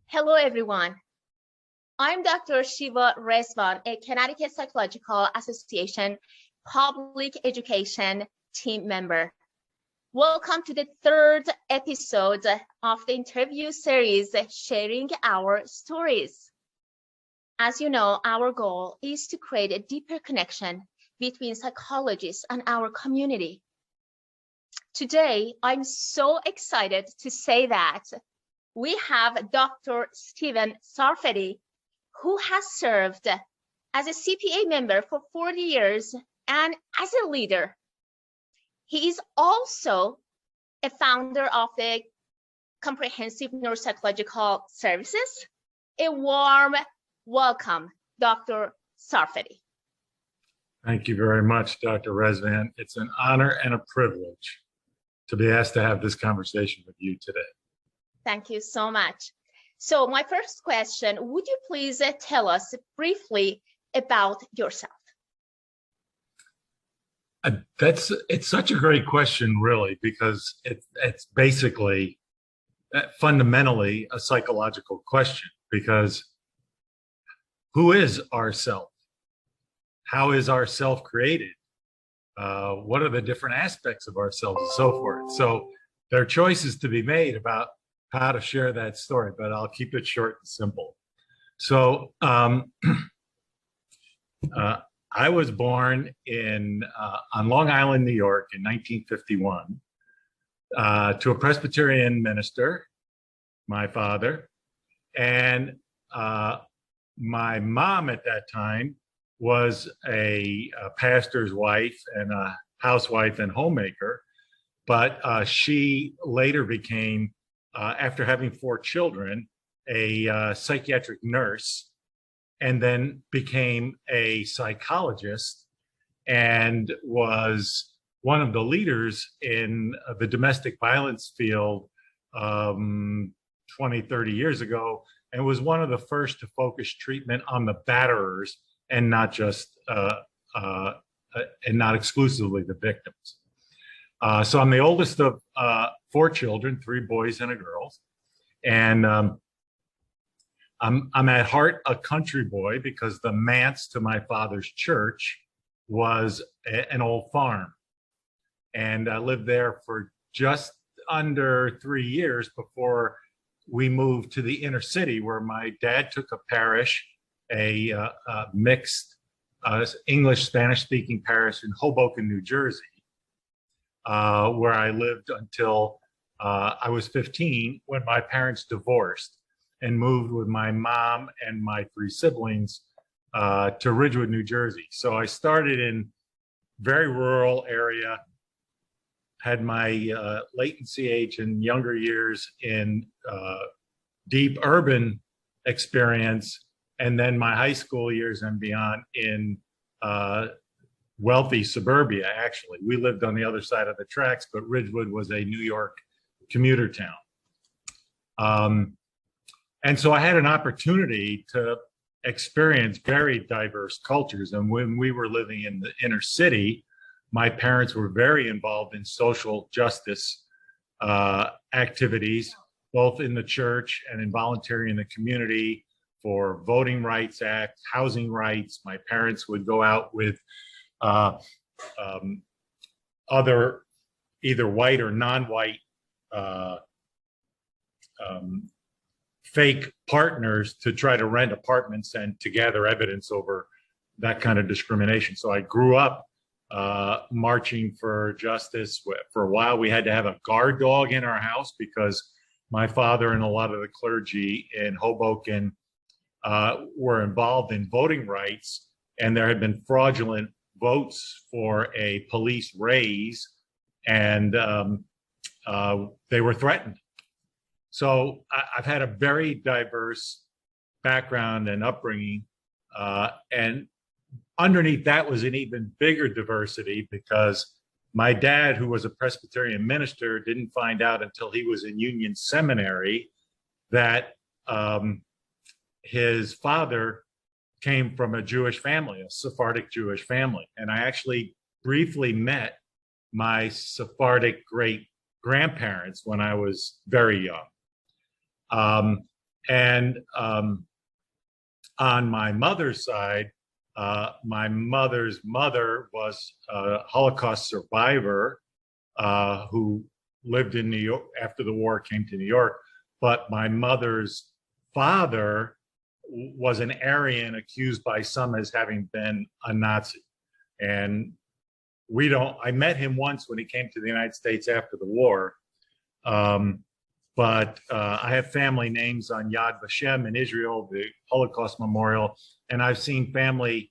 Hello, everyone. I'm Dr. Shiva Rezvan, a Connecticut Psychological Association public education team member. Welcome to the third episode of the interview series, Sharing Our Stories. As you know, our goal is to create a deeper connection between psychologists and our community. Today, I'm so excited to say that we have Dr. Stephen Sarfaty, who has served as a CPA member for 40 years and as a leader. He is also a founder of the Comprehensive Neuropsychological Services. A warm welcome, Dr. Sarfaty. Thank you very much, Dr. Rezvan. It's an honor and a privilege to be asked to have this conversation with you today. Thank you so much. So my first question, would you please tell us briefly about yourself? It's such a great question, really, because it's basically fundamentally a psychological question, because who is ourself? How is ourself created? What are the different aspects of ourselves and so forth? So there are choices to be made about how to share that story, but I'll keep it short and simple. So I was born on Long Island, New York in 1951 to a Presbyterian minister, my father, and my mom at that time was a pastor's wife and a housewife and homemaker, but she later became, after having 4 children, a psychiatric nurse, and then became a psychologist and was one of the leaders in the domestic violence field 20, 30 years ago, and was one of the first to focus treatment on the batterers and not just and not exclusively the victims. So I'm the oldest of 4 children, 3 boys and a girl, and I'm at heart a country boy because the manse to my father's church was an old farm, and I lived there for just under 3 years before we moved to the inner city, where my dad took a parish, a mixed English Spanish speaking parish in Hoboken, New Jersey, where I lived until I was 15, when my parents divorced and moved with my mom and my 3 siblings to Ridgewood, New Jersey. So I started in very rural area, had my latency age and younger years in deep urban experience, and then my high school years and beyond in wealthy suburbia. Actually, we lived on the other side of the tracks, but Ridgewood was a New York commuter town. And so I had an opportunity to experience very diverse cultures. And when we were living in the inner city, my parents were very involved in social justice activities, both in the church and in volunteering in the community for Voting Rights Act, housing rights. My parents would go out with other either white or non-white fake partners to try to rent apartments and to gather evidence over that kind of discrimination. So I grew up marching for justice. For a while, we had to have a guard dog in our house because my father and a lot of the clergy in Hoboken were involved in voting rights, and there had been fraudulent votes for a police raise, and they were threatened. So I've had a very diverse background and upbringing, and underneath that was an even bigger diversity because my dad, who was a Presbyterian minister, didn't find out until he was in Union Seminary that his father came from a Jewish family, a Sephardic Jewish family. And I actually briefly met my Sephardic great grandparents when I was very young. And on my mother's side, my mother's mother was a Holocaust survivor who lived in New York after the war, came to New York. But my mother's father was an Aryan accused by some as having been a Nazi. And I met him once when he came to the United States after the war. But I have family names on Yad Vashem in Israel, the Holocaust Memorial, and I've seen family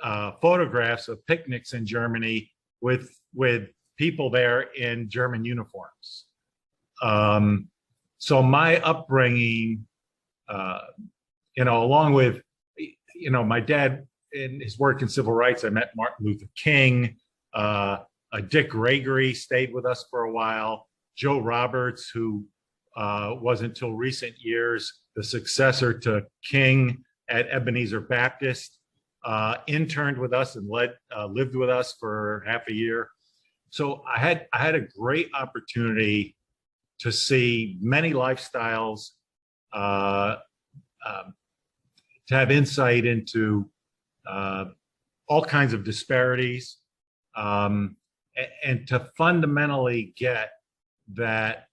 photographs of picnics in Germany with people there in German uniforms. So my upbringing, along with, my dad in his work in civil rights, I met Martin Luther King, Dick Gregory stayed with us for a while, Joe Roberts, who was until recent years the successor to King at Ebenezer Baptist, interned with us and lived with us for half a year. So I had a great opportunity to see many lifestyles, to have insight into all kinds of disparities, and to fundamentally get that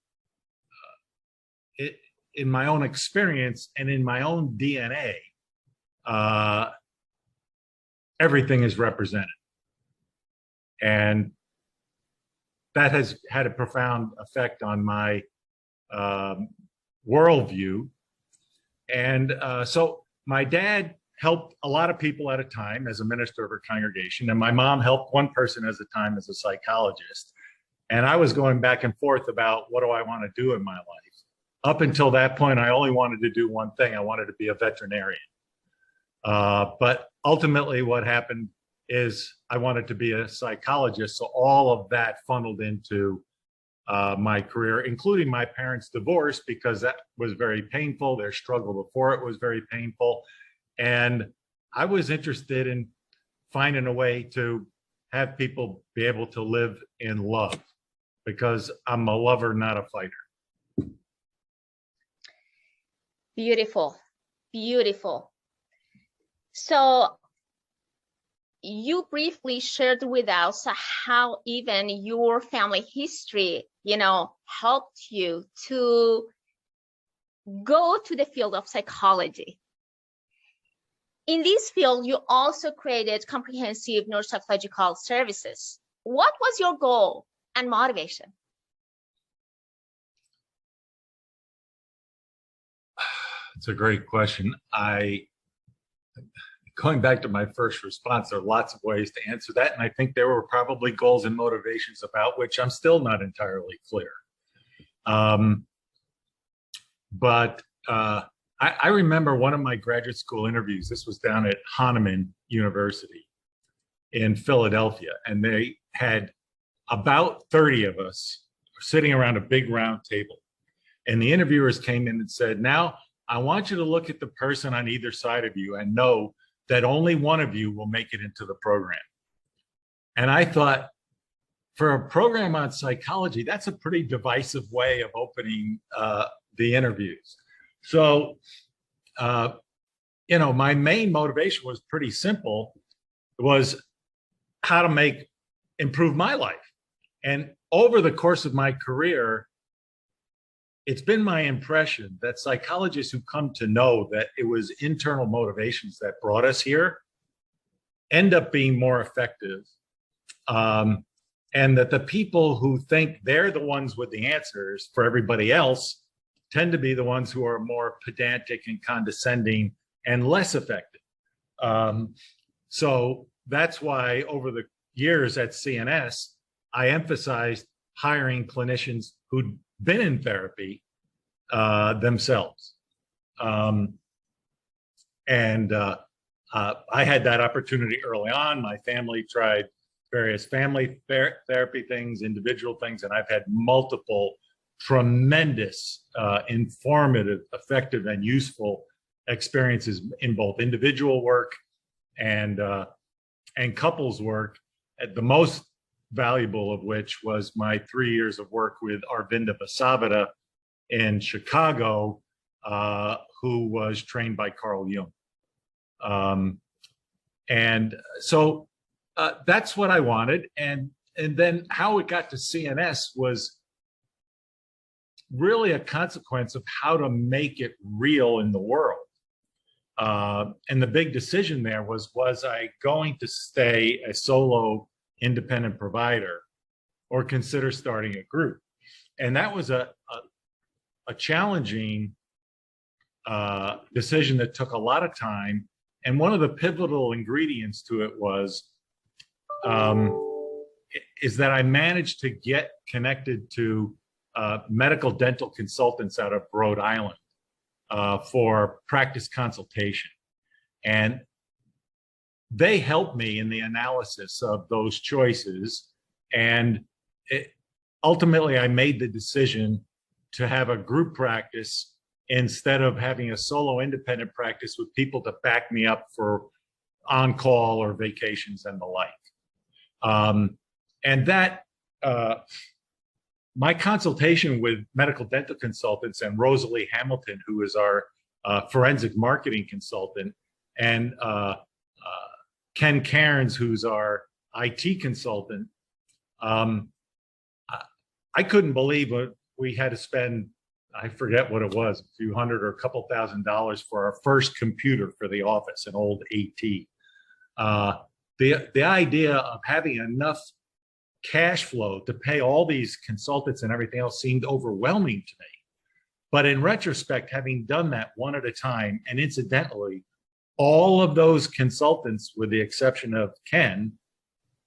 in my own experience and in my own DNA, everything is represented. And that has had a profound effect on my worldview. And so my dad helped a lot of people at a time as a minister of her congregation, and my mom helped one person at a time as a psychologist. And I was going back and forth about what do I want to do in my life. Up until that point, I only wanted to do one thing. I wanted to be a veterinarian. But ultimately what happened is I wanted to be a psychologist. So all of that funneled into my career, including my parents' divorce, because that was very painful. Their struggle before it was very painful. And I was interested in finding a way to have people be able to live in love, because I'm a lover, not a fighter. Beautiful, beautiful. So you briefly shared with us how even your family history, helped you to go to the field of psychology. In this field, you also created comprehensive neuropsychological services. What was your goal and motivation? It's a great question. Going back to my first response, there are lots of ways to answer that. And I think there were probably goals and motivations about which I'm still not entirely clear. But I remember one of my graduate school interviews. This was down at Hahnemann University in Philadelphia. And they had about 30 of us sitting around a big round table. And the interviewers came in and said, now I want you to look at the person on either side of you and know that only one of you will make it into the program. And I thought, for a program on psychology, that's a pretty divisive way of opening the interviews. So, my main motivation was pretty simple. It was how to improve my life. And over the course of my career, it's been my impression that psychologists who come to know that it was internal motivations that brought us here end up being more effective. And that the people who think they're the ones with the answers for everybody else tend to be the ones who are more pedantic and condescending and less effective. So that's why over the years at CNS, I emphasized hiring clinicians who'd been in therapy themselves. I had that opportunity early on. My family tried various family therapy things, individual things, and I've had multiple tremendous, informative, effective, and useful experiences in both individual work and couples work. The most valuable of which was my 3 years of work with Arvinda Basavada in Chicago, who was trained by Carl Jung. And so that's what I wanted. And then how it got to CNS was really a consequence of how to make it real in the world. And the big decision there was I going to stay a solo independent provider or consider starting a group? And that was a challenging decision that took a lot of time. And one of the pivotal ingredients to it is that I managed to get connected to medical dental consultants out of Rhode Island for practice consultation. And they helped me in the analysis of those choices. And ultimately, I made the decision to have a group practice instead of having a solo independent practice with people to back me up for on-call or vacations and the like. And that, my consultation with medical dental consultants and Rosalie Hamilton, who is our forensic marketing consultant, and Ken Cairns, who's our IT consultant, I couldn't believe what we had to spend. I forget what it was, a few hundred or a couple $1,000s for our first computer for the office, an old AT. The idea of having enough cash flow to pay all these consultants and everything else seemed overwhelming to me. But in retrospect, having done that one at a time, and incidentally, all of those consultants, with the exception of Ken,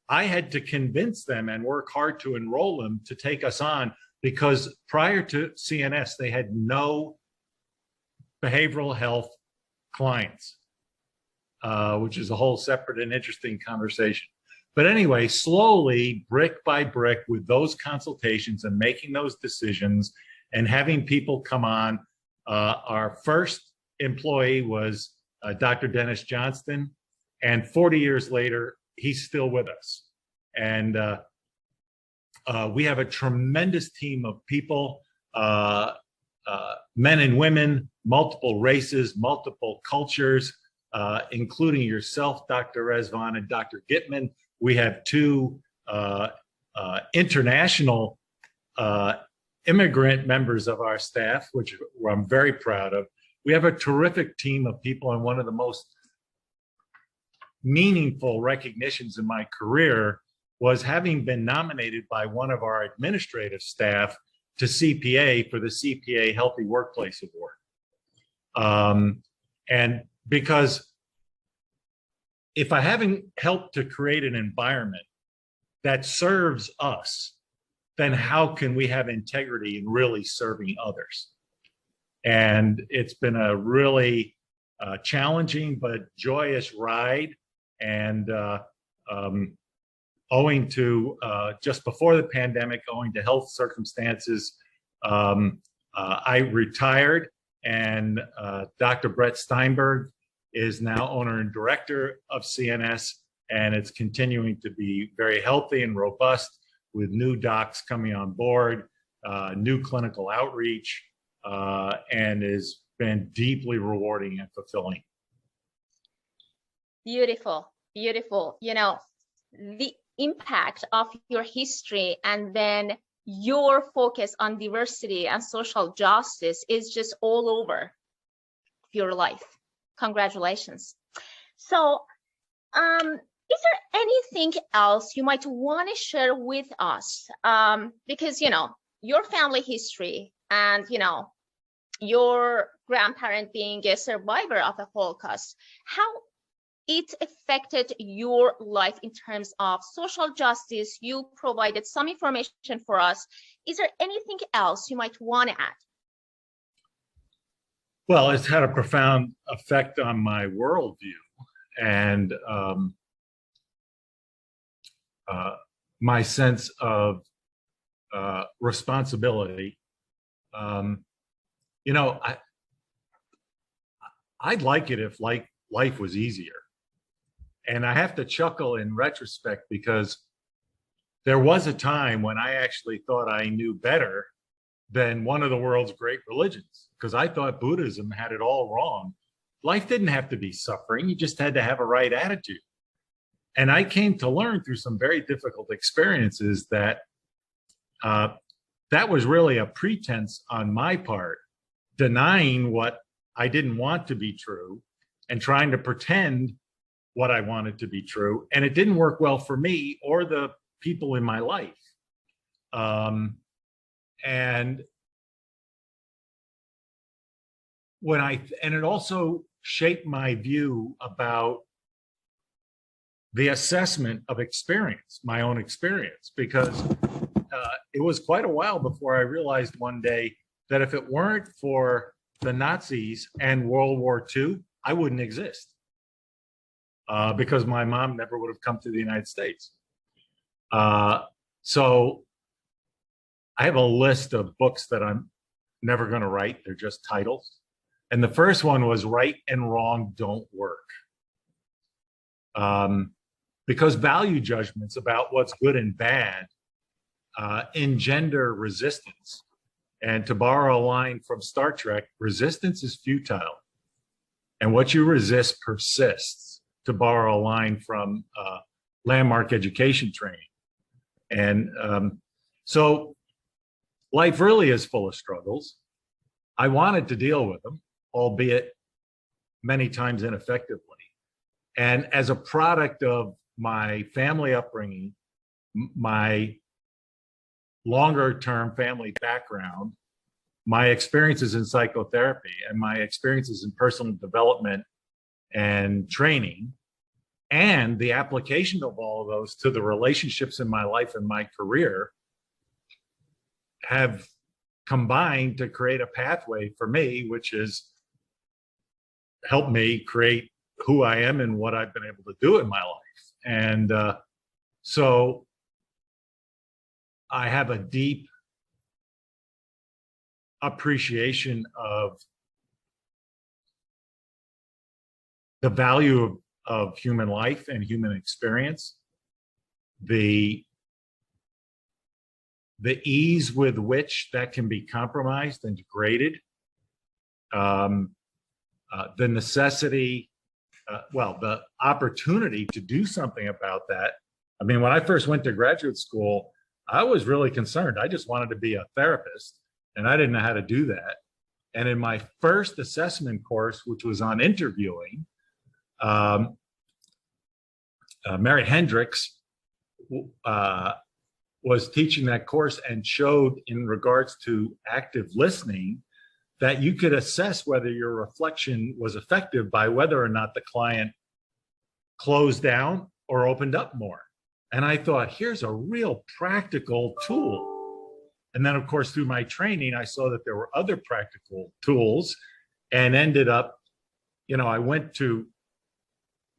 I had to convince them and work hard to enroll them to take us on, because prior to CNS, they had no behavioral health clients, which is a whole separate and interesting conversation. But anyway, slowly, brick by brick, with those consultations and making those decisions and having people come on, our first employee was Dr. Dennis Johnston, and 40 years later, he's still with us. And we have a tremendous team of people, men and women, multiple races, multiple cultures, including yourself, Dr. Rezvan, and Dr. Gitman. We have two international immigrant members of our staff, which I'm very proud of. We have a terrific team of people, and one of the most meaningful recognitions in my career was having been nominated by one of our administrative staff to CPA for the CPA Healthy Workplace Award. And because if I haven't helped to create an environment that serves us, then how can we have integrity in really serving others? And it's been a really challenging but joyous ride. And owing to just before the pandemic, owing to health circumstances, I retired, and Dr. Brett Steinberg is now owner and director of CNS, and it's continuing to be very healthy and robust with new docs coming on board, new clinical outreach, and has been deeply rewarding and fulfilling. Beautiful, beautiful. You know, the impact of your history and then your focus on diversity and social justice is just all over your life. Congratulations. So, is there anything else you might want to share with us? Because, you know, your family history and, you know, your grandparent being a survivor of the Holocaust, how it affected your life in terms of social justice. You provided some information for us. Is there anything else you might want to add? Well, it's had a profound effect on my worldview and my sense of responsibility. You know, I'd like it if life was easier. And I have to chuckle in retrospect, because there was a time when I actually thought I knew better than one of the world's great religions, because I thought Buddhism had it all wrong. Life didn't have to be suffering. You just had to have a right attitude. And I came to learn through some very difficult experiences that that was really a pretense on my part, denying what I didn't want to be true and trying to pretend what I wanted to be true. And it didn't work well for me or the people in my life. And it also shaped my view about the assessment of experience, my own experience, because it was quite a while before I realized one day that if it weren't for the Nazis and World War II, I wouldn't exist, because my mom never would have come to the United States. So I have a list of books that I'm never going to write. They're just titles. And the first one was Right and Wrong Don't Work. Because value judgments about what's good and bad engender resistance. And to borrow a line from Star Trek, resistance is futile. And what you resist persists, to borrow a line from landmark education training. And so life really is full of struggles. I wanted to deal with them, albeit many times ineffectively. And as a product of my family upbringing, my longer term family background, my experiences in psychotherapy, and my experiences in personal development and training, and the application of all of those to the relationships in my life and my career, have combined to create a pathway for me, which has helped me create who I am and what I've been able to do in my life. And so I have a deep appreciation of the value of human life and human experience, the ease with which that can be compromised and degraded, the necessity, the opportunity to do something about that. I mean, when I first went to graduate school, I was really concerned. I just wanted to be a therapist, and I didn't know how to do that. And in my first assessment course, which was on interviewing, Mary Hendricks was teaching that course and showed, in regards to active listening, that you could assess whether your reflection was effective by whether or not the client closed down or opened up more. And I thought, here's a real practical tool. And then, of course, through my training, I saw that there were other practical tools, and ended up, I went to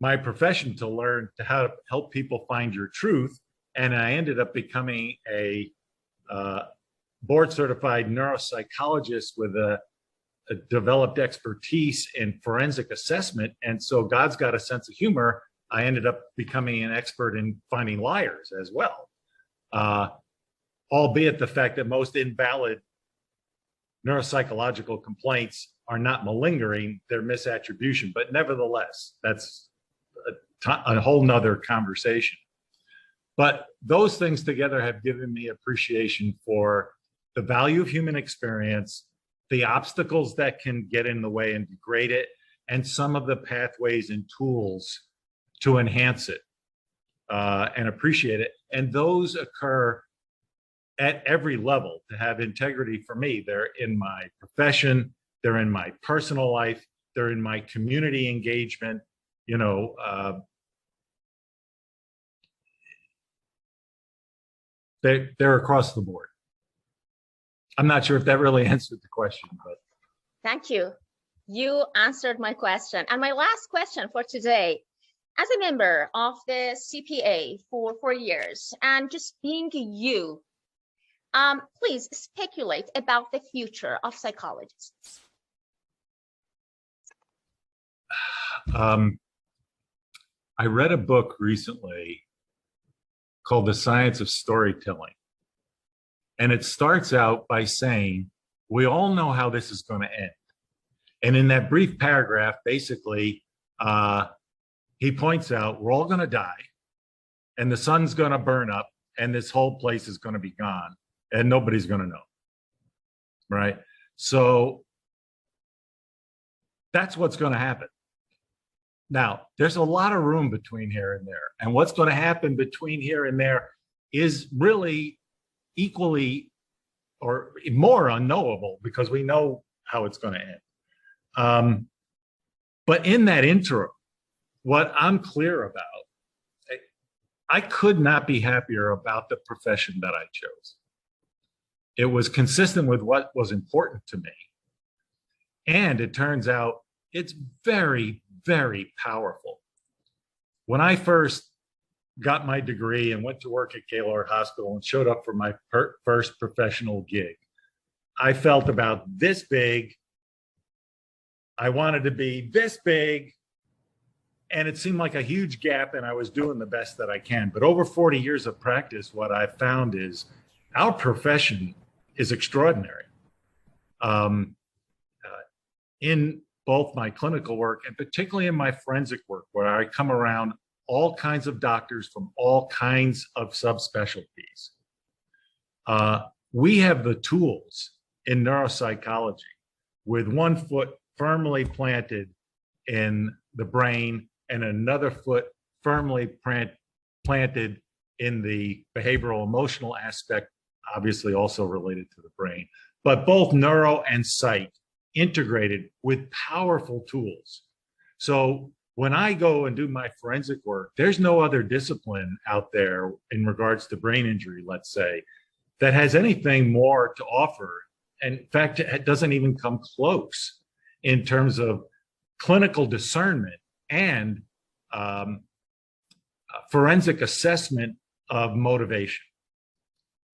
my profession to learn how to help people find your truth. And I ended up becoming a board certified neuropsychologist with a developed expertise in forensic assessment. And so God's got a sense of humor. I ended up becoming an expert in finding liars as well. Albeit the fact that most invalid neuropsychological complaints are not malingering, they're misattribution. But nevertheless, that's a whole nother conversation. But those things together have given me appreciation for the value of human experience, the obstacles that can get in the way and degrade it, and some of the pathways and tools to enhance it and appreciate it. And those occur at every level. To have integrity, for me, they're in my profession, they're in my personal life, they're in my community engagement, they're across the board. I'm not sure if that really answered the question, but. Thank you. You answered my question. And my last question for today, as a member of the CPA for 4 years, and just being you, please speculate about the future of psychologists. I read a book recently called The Science of Storytelling. And it starts out by saying, we all know how this is going to end. And in that brief paragraph, basically, he points out we're all going to die and the sun's going to burn up and this whole place is going to be gone and nobody's going to know. Right? So that's what's going to happen. Now, there's a lot of room between here and there. And what's going to happen between here and there is really equally or more unknowable because we know how it's going to end. But in that interim, what I'm clear about, I could not be happier about the profession that I chose. It was consistent with what was important to me. And it turns out it's very, very powerful. When I first got my degree and went to work at Gaylord Hospital and showed up for my first professional gig, I felt about this big. I wanted to be this big. And it seemed like a huge gap, and I was doing the best that I can. But over 40 years of practice, what I found is our profession is extraordinary. In both my clinical work and particularly in my forensic work, where I come around all kinds of doctors from all kinds of subspecialties, we have the tools in neuropsychology with one foot firmly planted in the brain and another foot firmly planted in the behavioral emotional aspect, obviously also related to the brain, but both neuro and psych integrated with powerful tools. So when I go and do my forensic work, there's no other discipline out there in regards to brain injury, let's say, that has anything more to offer. And in fact, it doesn't even come close in terms of clinical discernment and forensic assessment of motivation.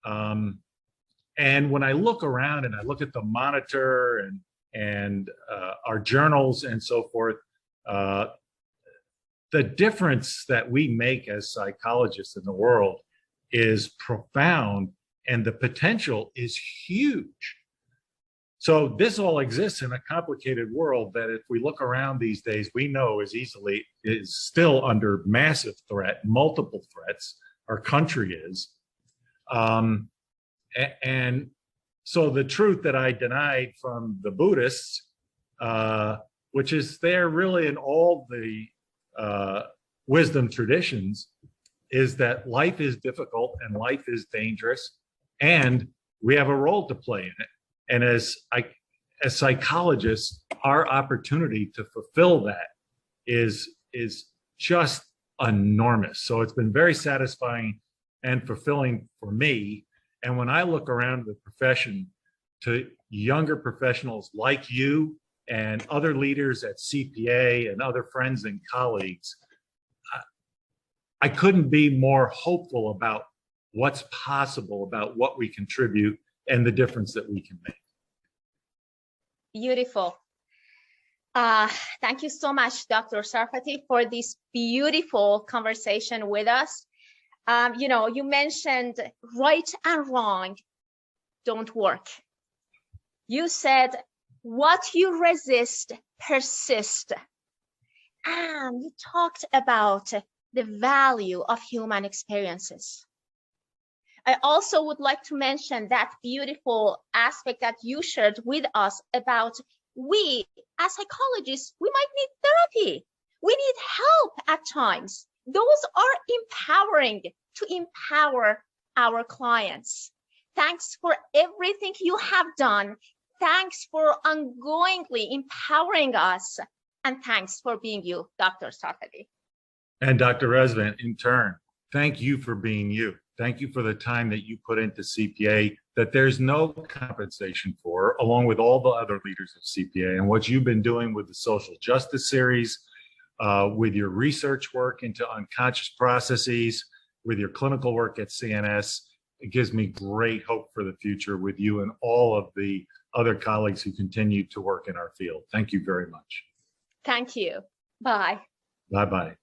And when I look around and I look at the monitor and our journals and so forth, the difference that we make as psychologists in the world is profound and the potential is huge. So this all exists in a complicated world that if we look around these days, we know is still under massive threat, multiple threats, our country is. And so the truth that I denied from the Buddhists, which is there really in all the wisdom traditions, is that life is difficult and life is dangerous and we have a role to play in it. And as psychologists, our opportunity to fulfill that is just enormous. So it's been very satisfying and fulfilling for me. And when I look around the profession to younger professionals like you and other leaders at CPA and other friends and colleagues, I couldn't be more hopeful about what's possible, about what we contribute and the difference that we can make. Beautiful. Thank you so much, Dr. Sarfaty, for this beautiful conversation with us. You mentioned right and wrong don't work. You said what you resist persists. And you talked about the value of human experiences. I also would like to mention that beautiful aspect that you shared with us about we as psychologists, we might need therapy. We need help at times. Those are empowering to empower our clients. Thanks for everything you have done. Thanks for ongoingly empowering us. And thanks for being you, Dr. Sarfaty. And Dr. Rezvan, in turn, thank you for being you. Thank you for the time that you put into CPA that there's no compensation for, along with all the other leaders of CPA, and what you've been doing with the social justice series, with your research work into unconscious processes, with your clinical work at CNS. It gives me great hope for the future with you and all of the other colleagues who continue to work in our field. Thank you very much. Thank you. Bye. Bye-bye.